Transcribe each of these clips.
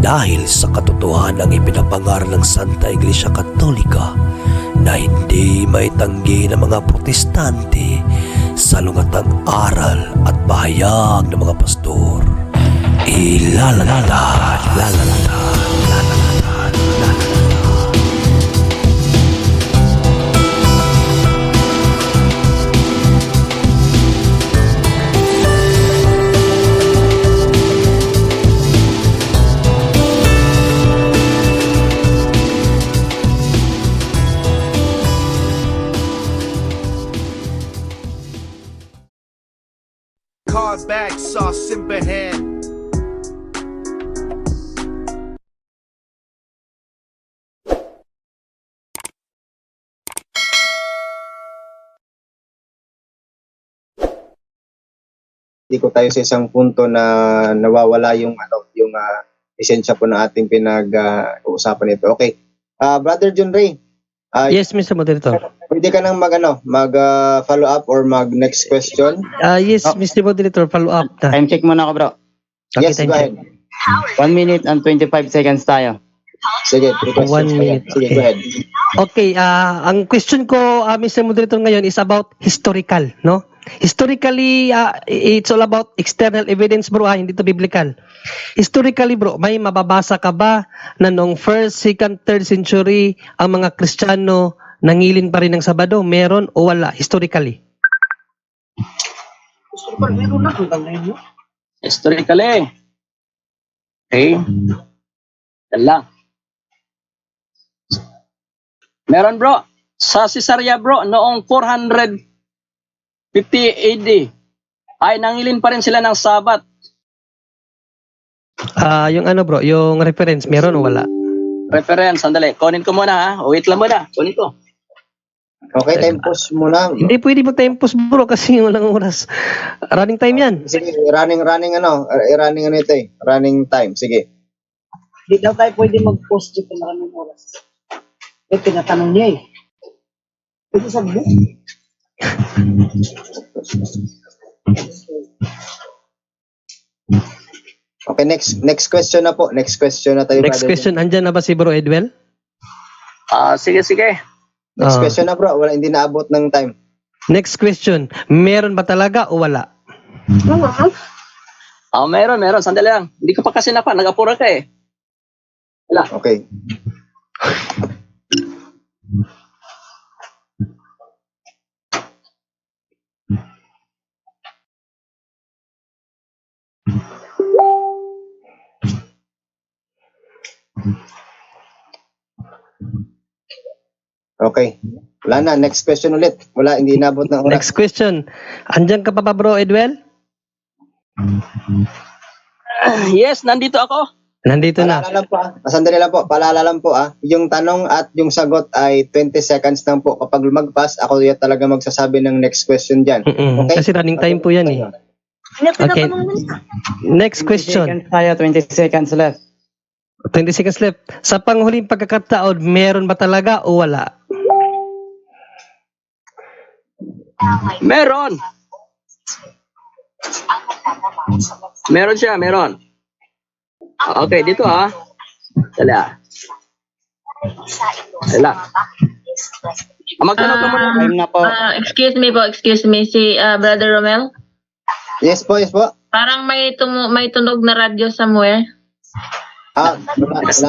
dahil sa katotohanan ng ipinapangaral ng Santa Iglesia Katolika na hindi maitanggi ng mga protestante sa lungatang aral at pahayag ng mga pastor. Ilalatad, lalatad, lalatad, lalatad. Card bag sauce in hand. Hindi ko tayo sa isang punto na nawawala yung esensya po ng ating pinag-uusapan ito. Okay. Brother John Ray. Yes, Mr. Moderator. Pwede ka nang mag-follow up or mag-next question? Yes, Mr. Moderator, follow up na. Time check muna ako, bro. Okay, Yes, time go check. ahead. 1 minute and 25 seconds tayo. Sige, 3 questions. 1 minute. Sige, Okay. go ahead. Okay, ang question ko, Mr. Moderator, ngayon is about historical, no? Historically, it's all about external evidence, bro, hindi to biblical. Historically, bro, may mababasa ka ba na noong 1st, 2nd, 3rd century, ang mga Kristiyano nangilin pa rin ng Sabado? Meron o wala, historically? Historically. Okay. Yan lang. Meron bro. Sa Caesarea bro, noong 450 AD, ay nangilin pa rin sila ng Sabat. Yung ano, bro, yung reference, meron o wala? Reference, sandali. Kunin ko muna ha. Wait lang muna. Kunin ko. Okay, time pause muna. Hindi pwede mo tempos, bro, kasi walang oras. Running time yan. Sige, running ito eh. Running time, sige. Di daw tayo pwede mag-post dito na kami oras. Eh, tinatanong niya eh. Pwede sabi mo? Okay, next question na po. Next question na tayo. Next brother. question, andyan na ba si Bro Edwell? Sige, sige. Next question na bro. Wala, hindi naabot ng time. Next question, meron ba talaga o wala? Meron. Sandali lang. Hindi ko pa kasi nag-apura ka eh. Wala. Okay. Okay. Wala na. Next question ulit. Wala, hindi inabot ng oras. Next question, andyan ka pa ba Bro Edwell? Yes, nandito ako. Nandito na. Paalala lang po, sandali lang po. Paalala lang po Yung tanong at yung sagot ay 20 seconds lang po. Kapag lumagpas, ako yung talaga magsasabi ng next question dyan. Okay? Kasi running time po yan eh. Okay. Next 20 question. seconds tayo, 20 seconds left. 20 seconds left. Sa panghuling pagkakataon, meron ba talaga o wala? Meron. Meron siya, meron. Okay, dito Dala. Dala. Magtanong ka muna. Time na po. Excuse me, si Brother Romel. Yes po, yes po. Parang may tunog na radyo somewhere. Wala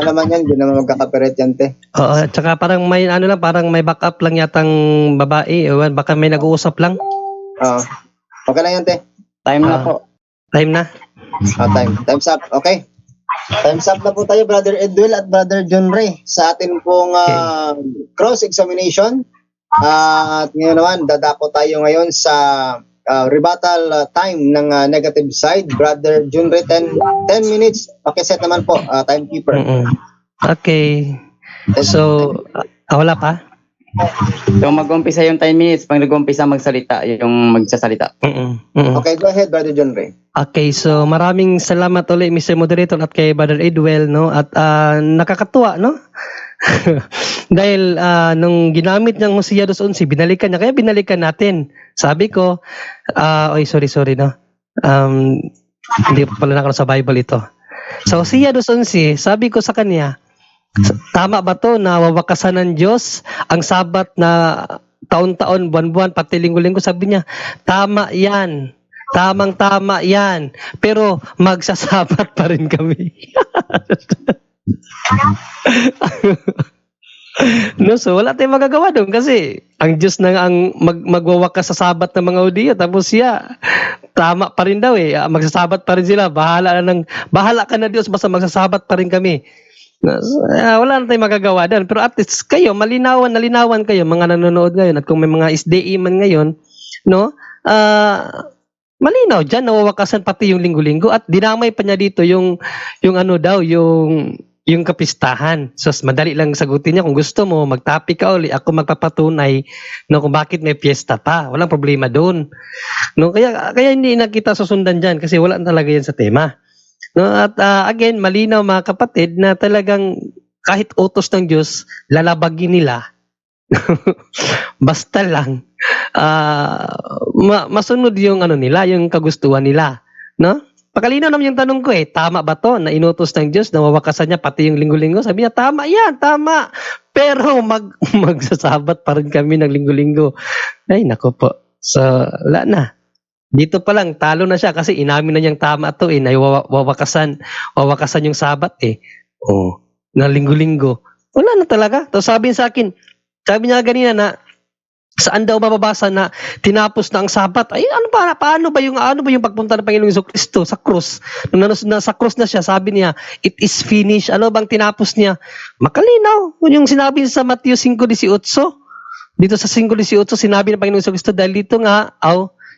naman yan. Hindi naman magkakapiret yan, te. Oo, tsaka parang may parang may backup lang yatang babae. Ewan, baka may nag-uusap lang. Okay lang yan, te. Time na po. Time na. Time's up. Okay. Time's up na po tayo, Brother Edwell at Brother John Ray, sa atin pong cross-examination. At ngayon naman, dadako tayo ngayon sa rebuttal time ng negative side. Brother John Ray, 10 minutes. Pakiset naman po, timekeeper. Okay. So, wala pa? So mag-umpisa yung 10 minutes, pag nag-umpisa magsalita, yung magsasalita. Okay, go ahead, Brother John Ray. Okay, so maraming salamat ulit Mr. Moderator at kay Brother Edwell, no? At nakakatuwa, no? Dahil nung ginamit niyang Hosea 2:11, binalikan niya, kaya binalikan natin. Sabi ko, sorry, no? Hindi pa pala nakano sa Bible ito. Sa Hosea 2:11, sabi ko sa kanya, tama ba to na wawakasan ng Diyos ang Sabat na taon-taon, buwan-buwan, pati linggo-linggo? Sabi niya, tama yan. Tamang-tama yan. Pero magsasabat pa rin kami. No, so wala tayong magagawa doon kasi ang Diyos na nga ang magwawakas sa Sabat ng mga Hudiyo, tapos siya tama pa rin daw eh. Magsasabat pa rin sila. Bahala ka na Diyos, basta magsasabat pa rin kami. Wala na tayong magagawa doon. Pero at least kayo, nalinawan kayo, mga nanonood ngayon, at kung may mga SDE man ngayon, no, malinaw dyan, nawawakasan pati yung linggo-linggo, at dinamay pa niya dito yung ano daw, yung kapistahan. So, madali lang sagutin niya. Kung gusto mo, mag-topic ka uli, ako magpapatunay no, kung bakit may piyesta pa. Walang problema doon. No, kaya hindi na kita susundan dyan kasi wala talaga yan sa tema. No, at again, malinaw mga kapatid na talagang kahit utos ng Diyos, lalabagin nila. Basta lang masunod yung ano nila, yung kagustuhan nila. No? Pakalinaw naman yung tanong ko tama ba to na inutos ng Diyos na wawakasan niya pati yung linggo-linggo? Sabi niya, tama yan, tama. Pero magsasabat pa rin kami ng linggo-linggo. Ay, nako po. So, wala na. Dito pa lang, talo na siya kasi inamin na niyang tama to na wawakasan yung Sabat na linggo-linggo. Wala na talaga. Tapos sabi niya kanina na saan daw mababasa na tinapos na ang Sabat? Ay, paano ba yung pagpunta ng Panginoong Jesucristo sa krus? Nung nasa krus na siya, sabi niya, it is finished. Ano bang tinapos niya? Makalinaw. Yung sinabi niya sa Matthew 5:18. Dito sa 5:18, sinabi ng Panginoong Jesucristo, dahil dito nga,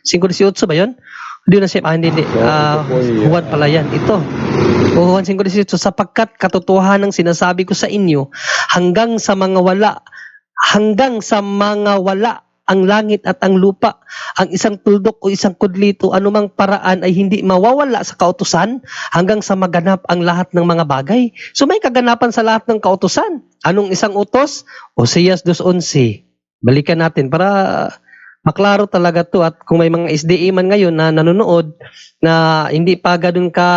5:18 ba yun? Hindi na siya, hindi. Juan pala yan. Ito. Juan 5:18, sapagkat katotohanan ng sinasabi ko sa inyo, hanggang sa mga wala ang langit at ang lupa, ang isang tuldok o isang kudlito, anumang paraan ay hindi mawawala sa kautusan hanggang sa maganap ang lahat ng mga bagay. So may kaganapan sa lahat ng kautusan. Anong isang utos? Hosea 2:11. Balikan natin para maklaro talaga to, at kung may mga SDA man ngayon na nanonood na hindi pa ganun ka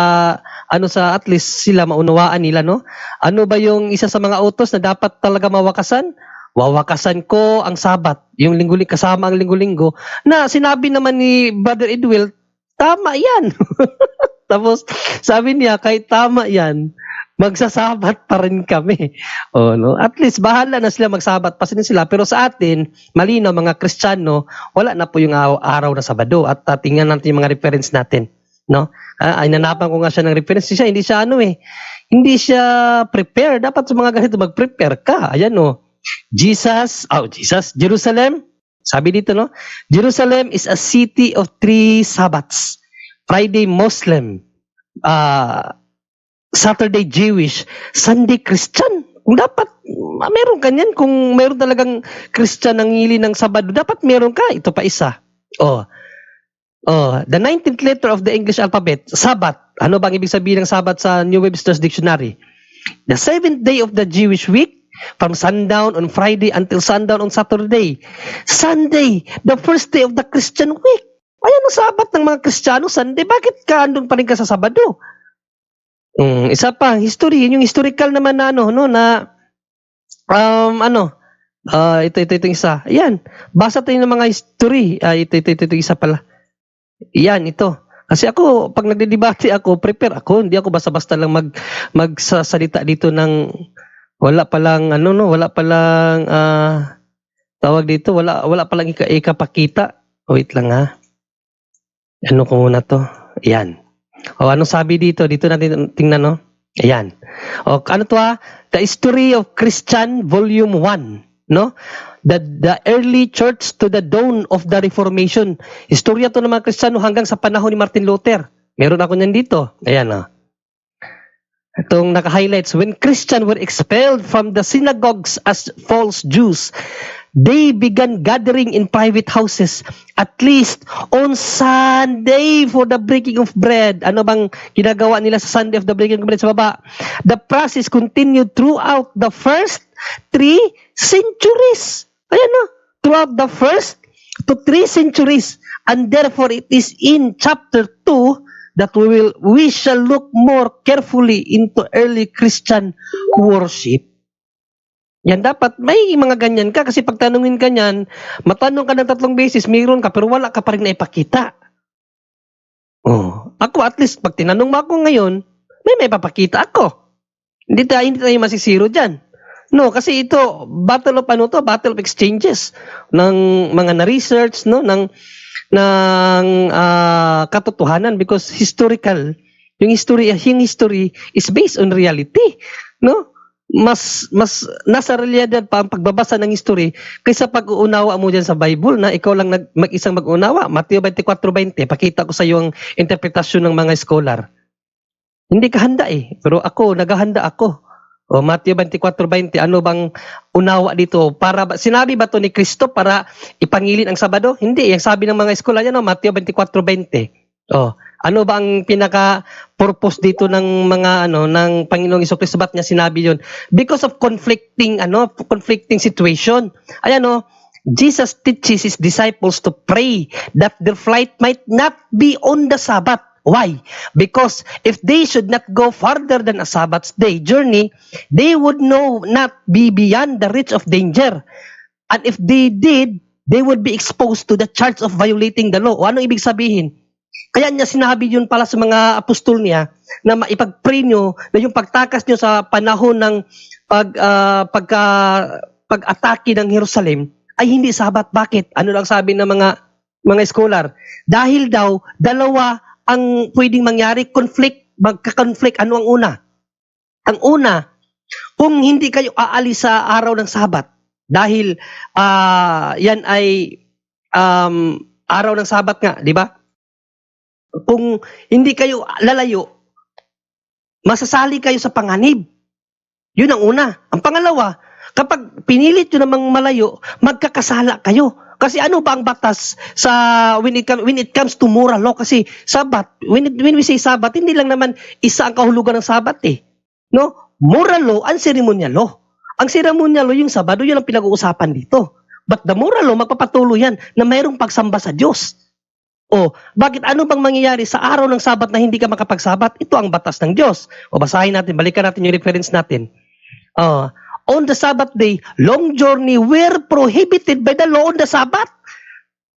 sa at least sila maunawaan nila, no? Ano ba yung isa sa mga utos na dapat talaga mawakasan? Wawakasan ko ang Sabat, yung linggo-linggo, kasama ang linggo-linggo, na sinabi naman ni Brother Edwil, tama yan. Tapos sabi niya, kahit tama yan, magsasabat pa rin kami. No? At least bahala na sila magsabat pa sila. Pero sa atin, malinaw mga Kristiyano, wala na po yung araw na Sabado. At tingnan natin yung mga reference natin. No? Ay nanapan ko nga siya ng reference. Hindi siya prepare. Dapat sa mga ganito mag-prepare ka. Ayan Jerusalem. Sabi dito, no? Jerusalem is a city of 3 Sabbats. Friday Muslim, Saturday Jewish, Sunday Christian. Kung dapat meron kanyan, kung meron talagang Christian ang hili ng Sabado, dapat meron ka. Ito pa isa. The 19th letter of the English alphabet, Sabbath. Ano bang ibig sabihin ng Sabbath sa New Webster's Dictionary? The 7th day of the Jewish week, from sundown on Friday until sundown on Saturday. Sunday, the first day of the Christian week. Ayan ang Sabat ng mga Kristiyano, Sunday. Bakit ka andun pa rin ka sa Sabado? Isa pa, history. Yung historical naman na ito isa. Ayan, basa tayo ng mga history. Ito isa pala. Ayan, ito. Kasi ako, pag nagdidebate ako, prepare ako. Hindi ako basta-basta lang magsasalita dito ng wala palang tawag dito, wala palang ikapakita. Wait lang ha. Ano ko muna to? Ayan. Anong sabi dito? Dito natin tingnan, no? Ayan. Ano to ha? The History of Christian Volume 1, no? The early church to the dawn of the Reformation. Istorya to ng mga Kristiyano hanggang sa panahon ni Martin Luther. Meron ako niyan dito. Ayan, no? Itong naka-highlights. When Christians were expelled from the synagogues as false Jews, they began gathering in private houses, at least on Sunday for the breaking of bread. Ano bang ginagawa nila sa Sunday of the breaking of bread sa baba? The process continued throughout the first 3 centuries. Ayan na. Throughout the first to 3 centuries. And therefore, it is in chapter 2 that we shall look more carefully into early Christian worship. Yan dapat, may mga ganyan ka kasi pag tanungin ka niyan, matanong ka ng 3 beses, mayroon ka pero wala ka pa rin naipakita. Ako at least pag tinanong mo ako ngayon, may papakita ako. Hindi tayo masisiro diyan. No, kasi ito battle of exchanges ng mga na-research, no, ng katotohanan, because yung history is based on reality, no? Mas nasa realidad pa ang pagbabasa ng history kaysa pag-uunawa mo diyan sa Bible na ikaw lang mag-isang mag-unawa. Mateo 24:20, pakita ko sa iyo ang interpretasyon ng mga scholar. Hindi ka handa pero ako naghahanda ako. Mateo 24:20, ano bang unawa dito? Sinabi ba to ni Kristo para ipangilin ang Sabado? Hindi, yung sabi ng mga scholar yan, Mateo 24:20. Ano ba ang pinaka-purpose dito ng mga ng Panginoong Jesucristo? Ba't niya sinabi yun? Because of conflicting situation. Ayan, Jesus teaches his disciples to pray that their flight might not be on the Sabbath. Why? Because if they should not go farther than a Sabbath day journey, they would not be beyond the reach of danger. And if they did, they would be exposed to the charge of violating the law. O ano ibig sabihin? Kaya niya sinabi yun pala sa mga apostol niya na maipag-pray nyo na yung pagtakas nyo sa panahon ng pag-atake ng Jerusalem ay hindi Sabat. Bakit? Ano lang sabi ng mga scholar? Dahil daw, dalawa ang pwedeng mangyari, magka-conflict. Ano ang una? Ang una, kung hindi kayo aalis sa araw ng Sabat, dahil yan ay araw ng Sabat nga, di ba? Kung hindi kayo lalayo, masasali kayo sa panganib. Yun ang una. Ang pangalawa, kapag pinilit nyo namang malayo, magkakasala kayo. Kasi ano ba ang batas sa when it comes to moral law? Kasi Sabat, when we say Sabat, hindi lang naman isa ang kahulugan ng Sabat No? Moral law and ceremonial law. Ang ceremonial law, yung Sabado, yun ang pinag-uusapan dito. But the moral law, magpapatuloy yan na mayroong pagsamba sa Diyos. Bakit ano bang mangyayari sa araw ng Sabat na hindi ka makapagsabat? Ito ang batas ng Diyos. Basahin natin, balikan natin yung reference natin. On the Sabbath day, long journey were prohibited by the law on the Sabbath.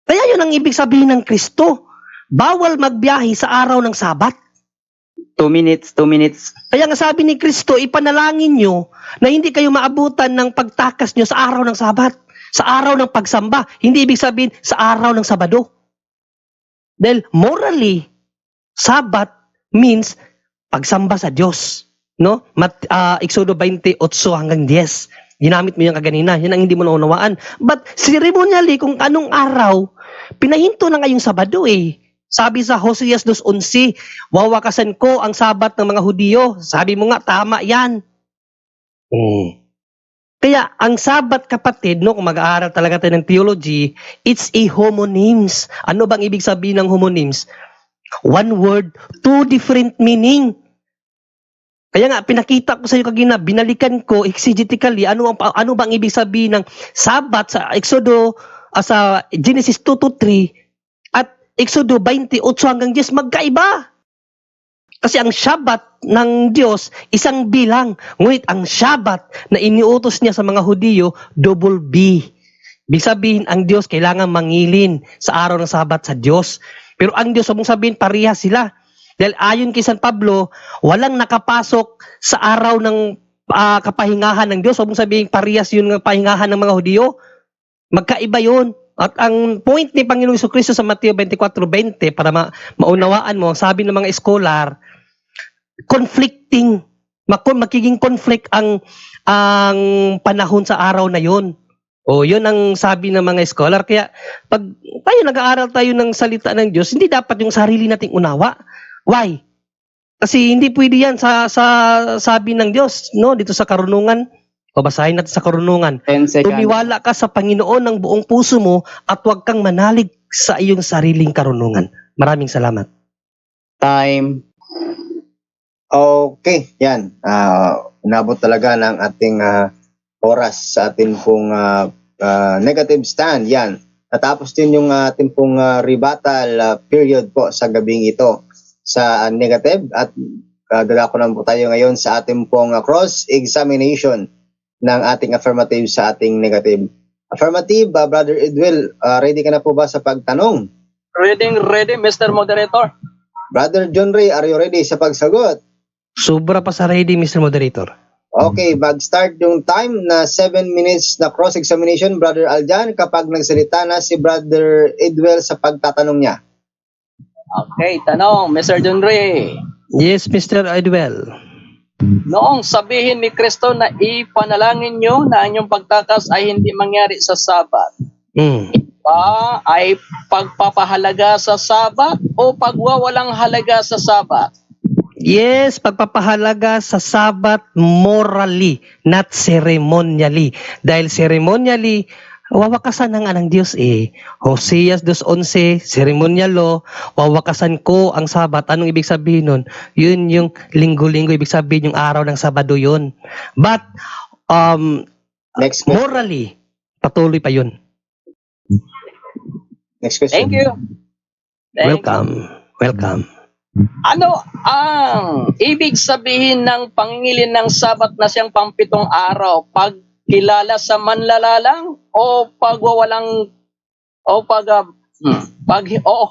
Kaya yun ang ibig sabihin ng Kristo. Bawal magbiyahe sa araw ng Sabat. 2 minutes. Kaya nga sabi ni Kristo, ipanalangin nyo na hindi kayo maabutan ng pagtakas nyo sa araw ng Sabat. Sa araw ng pagsamba. Hindi ibig sabihin sa araw ng Sabado. Dahil morally, Sabat means pagsamba sa Diyos. No? Exodo 28 hanggang 10. Ginamit mo yung kaganina. Yan ang hindi mo naunawaan. But ceremonially, kung anong araw, pinahinto na ngayong Sabado Sabi sa Hoseas 2:11, wawakasan ko ang Sabat ng mga Hudiyo. Sabi mo nga, tama yan. Kaya ang Sabat, kapatid, kung mag-aaral talaga tayo ng theology, it's a homonyms. Ano bang ibig sabihin ng homonyms? One word, 2 different meaning. Kaya nga, pinakita ko sa iyo kagina, binalikan ko exegetically, ano bang ibig sabihin ng Sabat sa sa Genesis 2-3 at Exodo 28 hanggang 10, magkaiba. Kasi ang Shabbat ng Diyos, isang bilang. Ngunit ang Shabbat na iniutos niya sa mga Hudiyo, double B. Ibig sabihin, ang Diyos kailangan mangilin sa araw ng Sabat sa Diyos. Pero ang Diyos, mong sabihin, parehas sila. Dahil ayon kay San Pablo, walang nakapasok sa araw ng kapahingahan ng Diyos. Mong sabihin, parehas yun ng pahingahan ng mga Hudiyo. Magkaiba yun. At ang point ni Panginoong Jesucristo sa Mateo 24:20, para maunawaan mo, sabi ng mga scholar, magiging conflict ang panahon sa araw na yun. Yun ang sabi ng mga scholar. Kaya pag tayo nag-aaral tayo ng salita ng Diyos, hindi dapat yung sarili nating unawa. Why? Kasi hindi pwede yan sa sabi ng Diyos, dito sa karunungan. Basahin natin sa karunungan. 10 seconds. Tumiwala ka sa Panginoon ng buong puso mo at huwag kang manalig sa iyong sariling karunungan. Maraming salamat. Time. Okay, yan. Inabot talaga ng ating oras sa ating pong negative stand. Yan. Natapos din yung ating pong rebuttal period po sa gabing ito. sa negative at dadako na po tayo ngayon sa ating pong cross-examination ng ating affirmative sa ating negative. Affirmative, Brother Edwell, ready ka na po ba sa pagtanong? Ready, Mr. Moderator. Brother John Ray, are you ready sa pagsagot? Sobra pa sa ready, Mr. Moderator. Okay, mag-start yung time na 7 minutes na cross-examination, Brother Aljan, kapag nagsalita na si Brother Edwell sa pagtatanong niya. Okay, tanong, Mr. John Ray. Yes, Mr. Edwell. Noong sabihin ni Kristo na ipanalangin nyo na ang inyong pagtakas ay hindi mangyari sa Sabat, ba ay pagpapahalaga sa Sabat o pagwawalang halaga sa Sabat? Yes, pagpapahalaga sa Sabat morally, not ceremonially. Dahil ceremonially, wawakasan ng anang Diyos eh. Hosea 2:11, ceremonial law, wawakasan ko ang Sabat. Anong ibig sabihin nun? Yun yung linggo-linggo, ibig sabihin yung araw ng Sabado yun. But, Next question. morally, patuloy pa yun. Next question. Thank you. Welcome. Ano ang ibig sabihin ng pangingilin ng Sabat na siyang pampitong araw? Pagkilala sa manlalalang o pagwawalang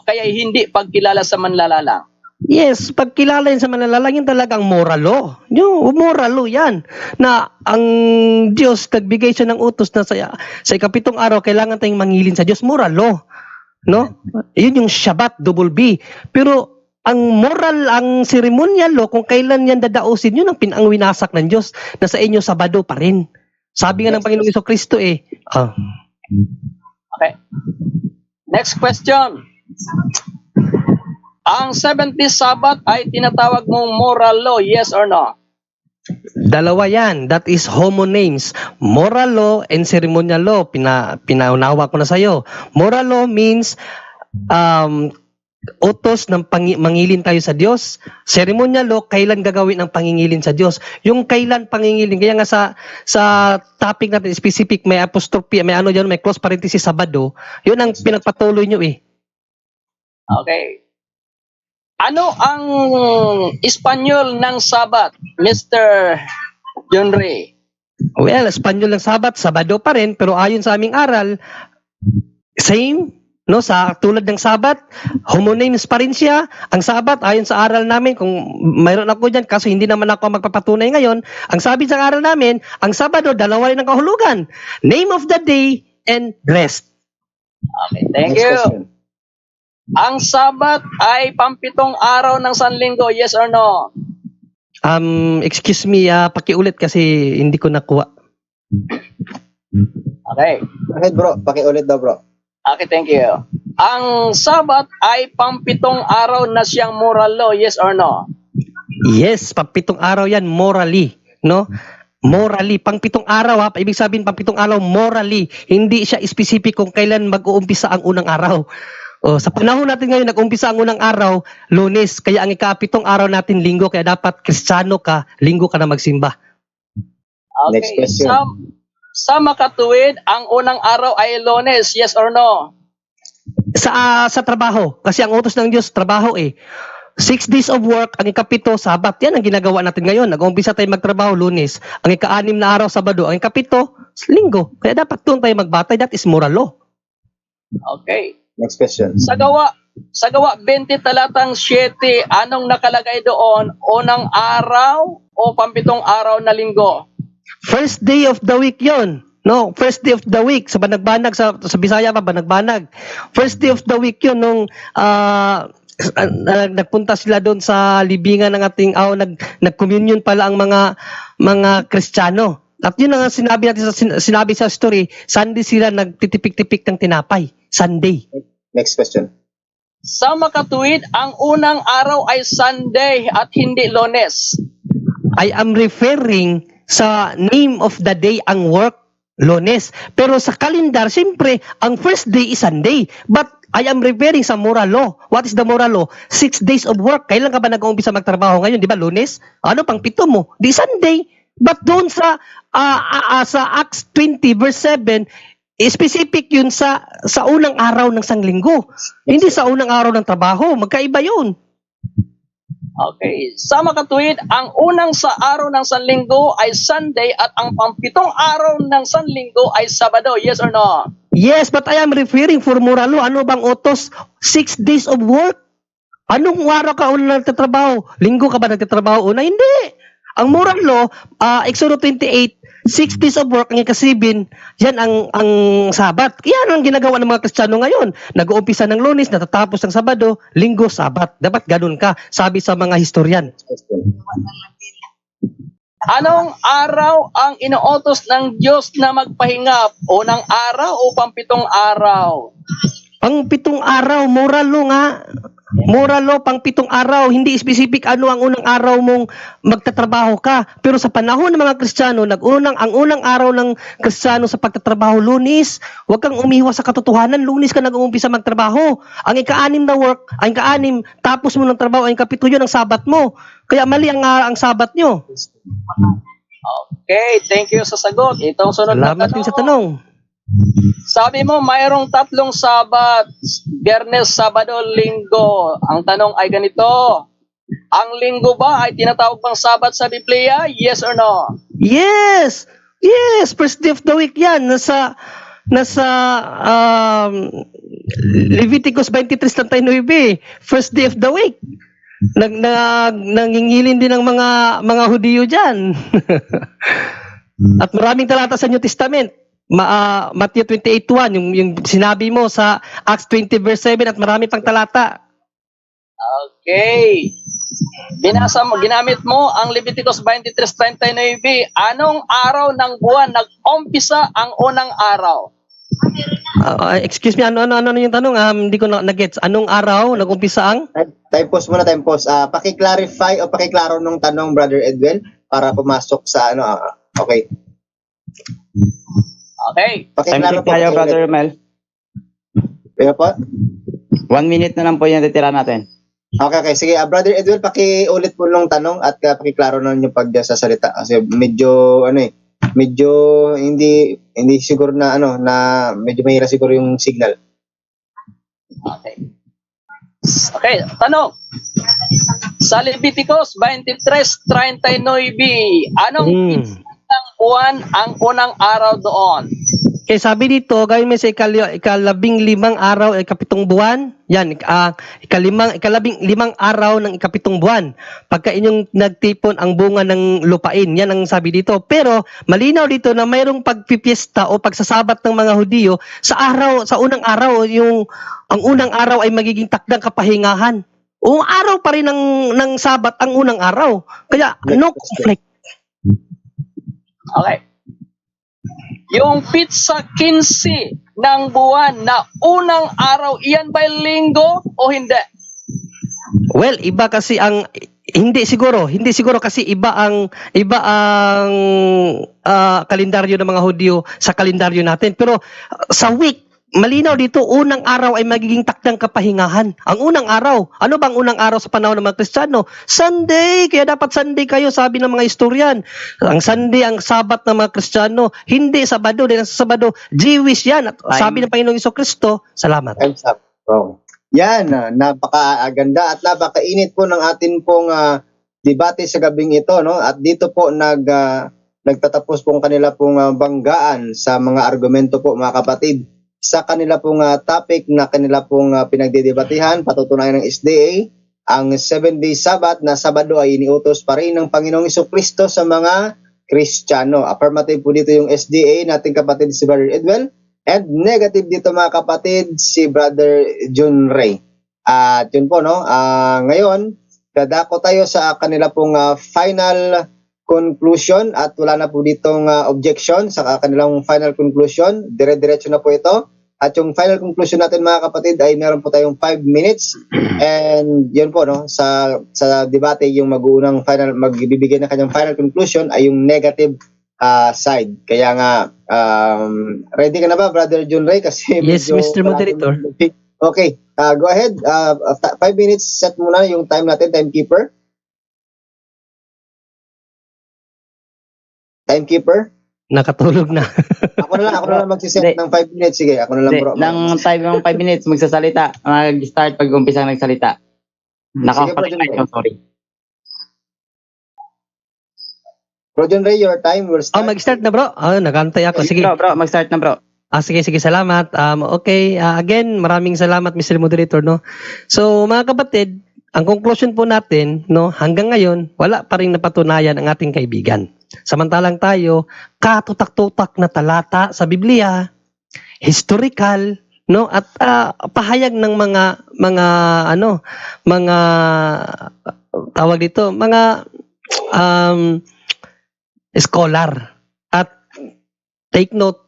kaya hindi pagkilala sa manlalalang? Yes, pagkilala yun sa manlalalang, yun talagang moral law. Yung moral law yan. Na ang Diyos, nagbigay siya ng utos na sa ikapitong araw, kailangan tayong mangilin sa Diyos. Moral law. No? Yun yung Shabbat, double B. Pero ang moral, ang ceremonial law, kung kailan yan dadausin, yun ang winasak ng Diyos na sa inyo Sabado pa rin. Sabi nga ng Panginoong Jesucristo eh. Okay. Next question. Ang 70th Sabbath ay tinatawag mong moral law, yes or no? Dalawa yan. That is homonames. Moral law and ceremonial law. Pinaunawa ko na sa'yo. Moral law means utos ng mangilin tayo sa Diyos. Ceremonial law, kailan gagawin ang pangingilin sa Diyos. Yung kailan pangingilin, kaya nga sa topic natin, specific, may apostrophe, may may close parenthesis, Sabado, yun ang pinagpatuloy nyo eh. Okay. Ano ang Espanyol ng Sabat, Mr. John Ray? Well, Espanyol ng Sabado pa rin, pero ayon sa aming aral, same. No, sa tulad ng Sabat, homonames pa rin siya. Ang Sabat, ayon sa aral namin, kung mayroon ako dyan, kaso hindi naman ako magpapatunay ngayon, ang sabi sa aral namin, ang Sabado, dalawa rin ang kahulugan. Name of the day and rest. Okay, thank Next you. question. Ang Sabat ay pampitong araw ng Sanlinggo, yes or no? Excuse me, pakiulit kasi hindi ko nakuha. Okay. Ahead bro, pakiulit daw bro. Okay, thank you. Ang Sabat ay pampitong araw na siyang moral law, yes or no? Yes, pampitong araw yan, morally. No? Morally, pangpitong araw ibig sabihin pangpitong araw, morally. Hindi siya specific kung kailan mag-uumpisa ang unang araw. Sa panahon natin ngayon, nag-umpisa ang unang araw, Lunes. Kaya ang ikapitong araw natin, Linggo. Kaya dapat Kristiyano ka, Linggo ka na magsimba. Okay. Next question. Sa makatuwid, ang unang araw ay Lunes, yes or no? Sa trabaho. Kasi ang utos ng Diyos, trabaho eh. 6 days of work, ang ikapito, Sabat. Yan ang ginagawa natin ngayon. Nag-umpisa tayo magtrabaho, Lunes. Ang ika-6 na araw, Sabado. Ang ikapito, Linggo. Kaya dapat doon tayo magbatay. That is moral law. Okay. Next question. Sa gawa 20 talatang 7, anong nakalagay doon? Unang araw o pampitong araw na linggo? First day of the week yon. No, first day of the week. Sa Banagbanag, sa Bisaya pa, Banagbanag. First day of the week yon nung nagpunta sila doon sa libingan ng ating, nag-communion pala ang mga Kristiyano. At yun ang sinabi sa story, Sunday sila nagtitipik-tipik ng tinapay. Sunday. Next question. Sa makatuwid, ang unang araw ay Sunday at hindi Lunes. I am referring sa name of the day ang work, Lunes. Pero sa kalendar, siyempre, ang first day is Sunday. But I am referring sa moral law. What is the moral law? 6 days of work. Kailan ka ba nag-uumpisa magtrabaho ngayon? Di ba, Lunes? Ano pang 7 mo? Di Sunday. But doon sa Acts 20 verse 7, specific yun sa unang araw ng sanglinggo. Hindi sa unang araw ng trabaho. Magkaiba yun. Okay. Sa makatuwid, ang unang sa araw ng Sanlinggo ay Sunday at ang pampitong araw ng Sanlinggo ay Sabado. Yes or no? Yes, but I am referring for moral law. Ano bang utos? 6 days of work? Anong araw ka una nagtatrabaho? Linggo ka ba nagtatrabaho una? Hindi. Ang moral law, Exodus 28, 6 days of work, ang ikasibin, yan ang Sabat. Yan ang ginagawa ng mga Kristiyano ngayon. Nag-uumpisa ng Lunes, natatapos ng Sabado, Linggo, Sabat. Dapat ganun ka, sabi sa mga historian. Anong araw ang inuutos ng Diyos na magpahinga? Unang araw o pampitong araw? Pang 7 araw, moral law nga. Moral law, pang 7 araw. Hindi specific ano ang unang araw mong magtatrabaho ka. Pero sa panahon ng mga Kristiyano, ang unang araw ng Kristiyano sa pagtatrabaho, Lunes. Huwag kang umiwas sa katotohanan. Lunes ka nag-uumpisa magtrabaho. Ang ika-6 na work, ang ika-6, tapos mo ng trabaho, ang ika-7 yun ang Sabat mo. Kaya mali ang Sabat nyo. Okay, thank you sa sagot. Itong sunod na Salamat din sa tanong. Sabi mo, mayroong 3 Sabat, Biyernes, Sabado, Linggo. Ang tanong ay ganito, ang Linggo ba ay tinatawag pang Sabat sa Biblia? Yes or no? Yes! Yes! First day of the week yan. Nasa Leviticus 23:39. First day of the week. Nangingilin din ng mga Hudiyo dyan. At maraming talata sa New Testament. Matthew 28:1, yung sinabi mo sa Acts 20 verse 7 at marami pang talata. Okay. Ginamit mo ang Leviticus 23:39. Anong araw ng buwan nag-umpisa ang unang araw? Excuse me, ano yung tanong? Hindi ko na-gets. Anong araw nag-umpisa ang? Time pause muna, time pause. Paki-clarify o paki-klaro nung tanong, Brother Edwin, para pumasok sa okay. Okay. Time check tayo, Brother Romel. Kaya po? 1 minute na lang po yung titira natin. Okay. Sige, Brother Edwin, paki-ulit po nung tanong at paki-klaro na yung pagsasalita. Kasi medyo, medyo hindi siguro na, medyo mahirap siguro yung signal. Okay, tanong. Sa Leviticus 23:39, anong ng buwan ang unang araw doon? Okay, sabi dito, gawin mo sa ika-15 araw, ika-7 buwan. Yan, ika-15 araw ng ika-7 buwan. Pagka inyong nagtipon ang bunga ng lupain, yan ang sabi dito. Pero malinaw dito na mayroong pagpipiesta o pagsasabat ng mga Hudiyo sa unang araw, ang unang araw ay magiging takdang kapahingahan. O araw pa rin ng Sabat ang unang araw. Kaya no conflict. Okay. Yung pizza 15 ng buwan na unang araw, iyan ba'y linggo o hindi? Well, iba kasi ang hindi siguro kasi iba ang kalendaryo ng mga Hudyo sa kalendaryo natin. Pero sa week, malinaw dito, unang araw ay magiging takdang kapahingahan. Ang unang araw, ano bang unang araw sa panahon ng mga Kristiyano? Sunday, kaya dapat Sunday kayo, sabi ng mga historian. Ang Sunday, ang Sabat ng mga Kristiyano, hindi Sabado, dahil sa Sabado, Jewish yan. At sabi ng Panginoong Jesucristo, salamat. Time's up. Yan, napakaganda at napakainit po ng atin pong debate sa gabing ito, no? At dito po nagtatapos pong kanila pong banggaan sa mga argumento po, mga kapatid, sa kanila pong topic na kanila pong pinagdedebatihan, patutunayan ng SDA, ang 7-day Sabbath na Sabado ay iniutos pa rin ng Panginoong Jesucristo sa mga Kristiyano. Affirmative po dito yung SDA, nating kapatid si Brother Edwell, and negative dito mga kapatid si Brother Jun Ray. At yun po, no? Ngayon, dadako tayo sa kanila pong final conclusion at wala na po ditong objection sa kanilang final conclusion. Dire-diretso na po ito. At yung final conclusion natin mga kapatid ay meron po tayong 5 minutes. And yun po, no, sa debate yung magbibigay ng kanyang final conclusion ay yung negative side. Kaya nga, ready ka na ba, Brother John Ray? Kasi yes, Mr. Moderator. Okay, go ahead. 5 minutes, set muna yung time natin, timekeeper. Timekeeper? Nakatulog na. Ako na lang magsiset ng 5 minutes. Sige, ako na lang bro. Ng time ng 5 minutes, magsasalita. Mag-start pag umpisa nagsalita. Sorry. Bro John Ray, your time will start. Mag-start na bro. Nagantay ako. Sige. Bro, mag-start na bro. Sige, salamat. Okay, again, maraming salamat Mr. Moderator, no. So, mga kapatid, ang conclusion po natin, no, hanggang ngayon, wala pa ring napatunayan ang ating kaibigan. Samantalang tayo, katutak-tutak na talata sa Biblia, historical, no, at pahayag ng mga tawag dito, mga scholar. At take note,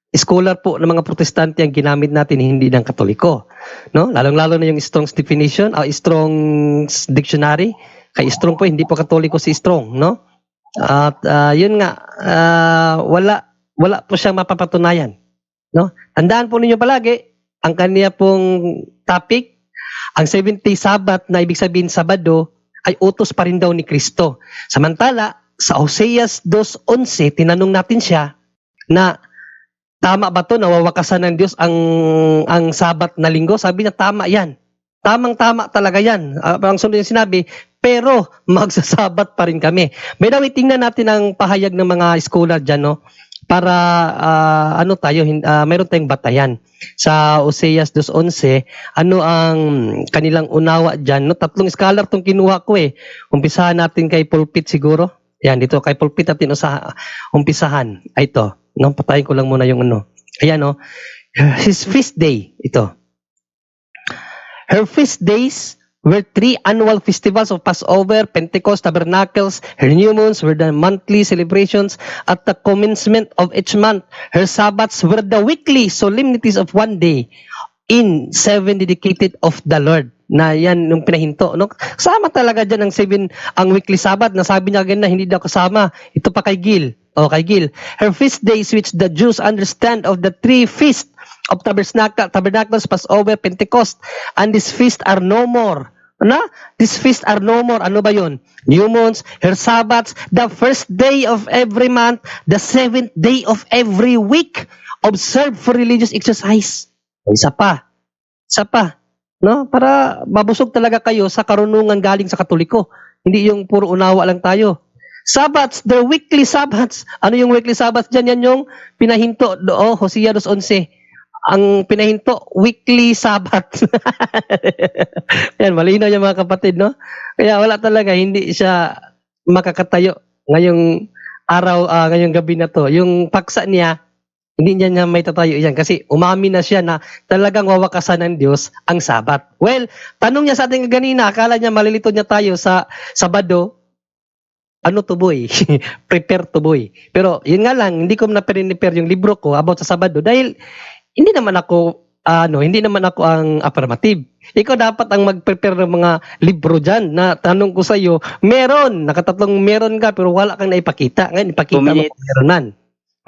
scholar po ng mga protestante ang ginamit natin, hindi ng katoliko, no? Lalong-lalo na yung Strong's definition, Strong's dictionary. Kay Strong po, hindi po katoliko si Strong, no? At yun nga, wala po siyang mapapatunayan, no? Tandaan po ninyo palagi, ang kanya pong topic, ang 70 Sabat na ibig sabihin Sabado, ay utos pa rin daw ni Kristo. Samantala, sa Hoseas 2:11, tinanong natin siya na tama ba to, nawawakasan ng Diyos ang Sabat na linggo? Sabi niya, tama yan. Tamang-tama talaga yan. Ang sunod yung sinabi, pero magsasabat pa rin kami. May daw, tingnan natin ang pahayag ng mga scholar dyan, no? Para, mayroon tayong batayan. Sa Hoseas 2:11, ano ang kanilang unawa dyan, no? 3 scholar tong kinuha ko eh. Umpisahan natin kay pulpit siguro. Yan, dito kay pulpit natin umpisahan. Ito. No, patayin ko lang muna yung ano. Ayan, no. His feast day, ito. Her feast days were 3 annual festivals of Passover, Pentecost, Tabernacles. Her new moons were the monthly celebrations at the commencement of each month. Her Sabbaths were the weekly solemnities of one day in 7 dedicated of the Lord. Na yan yung pinahinto, no? Kasama talaga dyan ang 7, ang weekly Sabbath. Nasabi niya agad na hindi daw kasama. Ito pa kay Gil. Kay Gil. Her feast days which the Jews understand of the 3 feasts of Tabernacles, Passover, Pentecost, and these feasts are no more. These feasts are no more. Ano ba yun? New moons, her Sabbaths, the first day of every month, the 7th day of every week, observed for religious exercise. Isa pa. No? Para mabusog talaga kayo sa karunungan galing sa Katoliko. Hindi yung puro unawa lang tayo. Sabbats, the weekly Sabbats. Ano yung weekly Sabbats dyan? Yan yung pinahinto. Hosea 2:11. Ang pinahinto, weekly Sabbath. Yan, malinaw yung mga kapatid, no? Kaya wala talaga, hindi siya makakatayo ngayong araw, ngayong gabi na to. Yung paksa niya, hindi niya may tatayo yan kasi umami na siya na talagang wawakasan ng Diyos ang Sabat. Well, tanong niya sa ating ganina, akala niya malilito niya tayo sa Sabado. Ano to boy? Prepare to boy. Pero yun nga lang, hindi ko na-prepare yung libro ko about sa Sabado dahil hindi naman ako ang affirmative. Ikaw dapat ang mag-prepare ng mga libro dyan na tanong ko sa iyo, nakatatlong meron ka pero wala kang naipakita. Ngayon, ipakita mo kung meronan.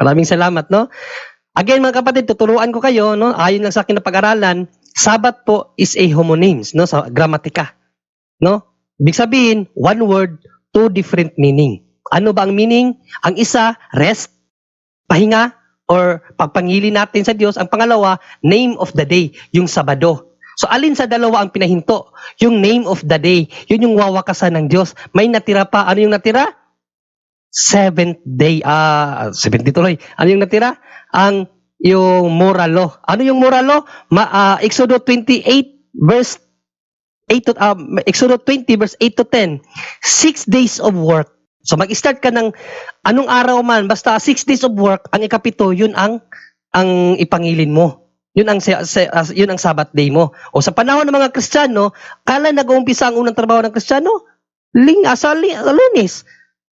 Maraming salamat, no? Again, mga kapatid, tuturuan ko kayo, no? Ayon lang sa akin na pag-aralan, Sabat po is a homonyms, no? Sa gramatika, no? Ibig sabihin, one word, 2 different meaning. Ano ba ang meaning? Ang isa, rest, pahinga, or pagpangili natin sa Diyos. Ang pangalawa, name of the day, yung Sabado. So, alin sa dalawa ang pinahinto? Yung name of the day, yun yung wawakasan ng Diyos. May natira pa. Ano yung natira? 7th day. 70 tuloy. Ano yung natira? Yung moral law. Ano yung moral law? Exodus 28 verse 8 to Exodus 20 verse 8 to 10. 6 days of work. So mag-start ka ng anong araw man, basta 6 days of work, ang ikapito, yun ang ipangilin mo. Yun ang Sabbath day mo. O sa panahon ng mga Kristiyano, kala nag-uumpisa ang unang trabaho ng Kristiyano? Lunes.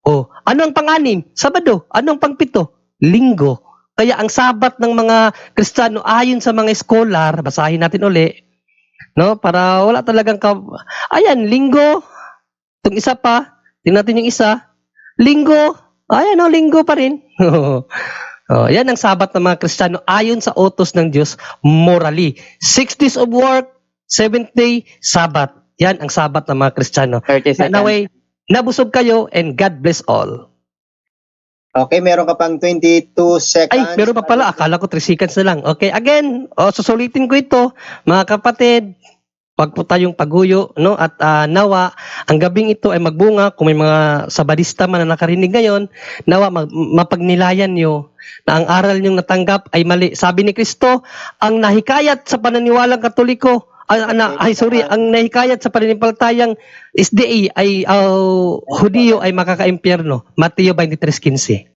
O, ano ang pang-anim? Sabado. Ano ang pang-pito? Linggo. Kaya ang Sabat ng mga Kristiyano, ayon sa mga scholar, basahin natin uli, no? Para wala talagang ayan, linggo. Itong isa pa, tingnan natin yung isa. Linggo. Ayan, linggo pa rin. Yan ang Sabat ng mga Kristiyano ayon sa utos ng Diyos morally. 6 days of work, 7th day, Sabat. Yan ang Sabat ng mga Kristiyano. 30 seconds. Anyway, nabusog kayo and God bless all. Okay, meron ka pang 22 seconds. Ay, meron pa pala. Akala ko 3 seconds na lang. Okay, again, susulitin ko ito. Mga kapatid, Wag po tayong paguyo, no? At nawa ang gabing ito ay magbunga kung may mga sabadista man na nakarinig ngayon, nawa mapagnilayan niyo na ang aral niyong natanggap ay mali. Sabi ni Kristo, ang nahikayat sa pananiwalang Katoliko, ang nahikayat sa pananampalatayang SDA ay Hudiyo ay makaka-impyerno. Mateo 23:15.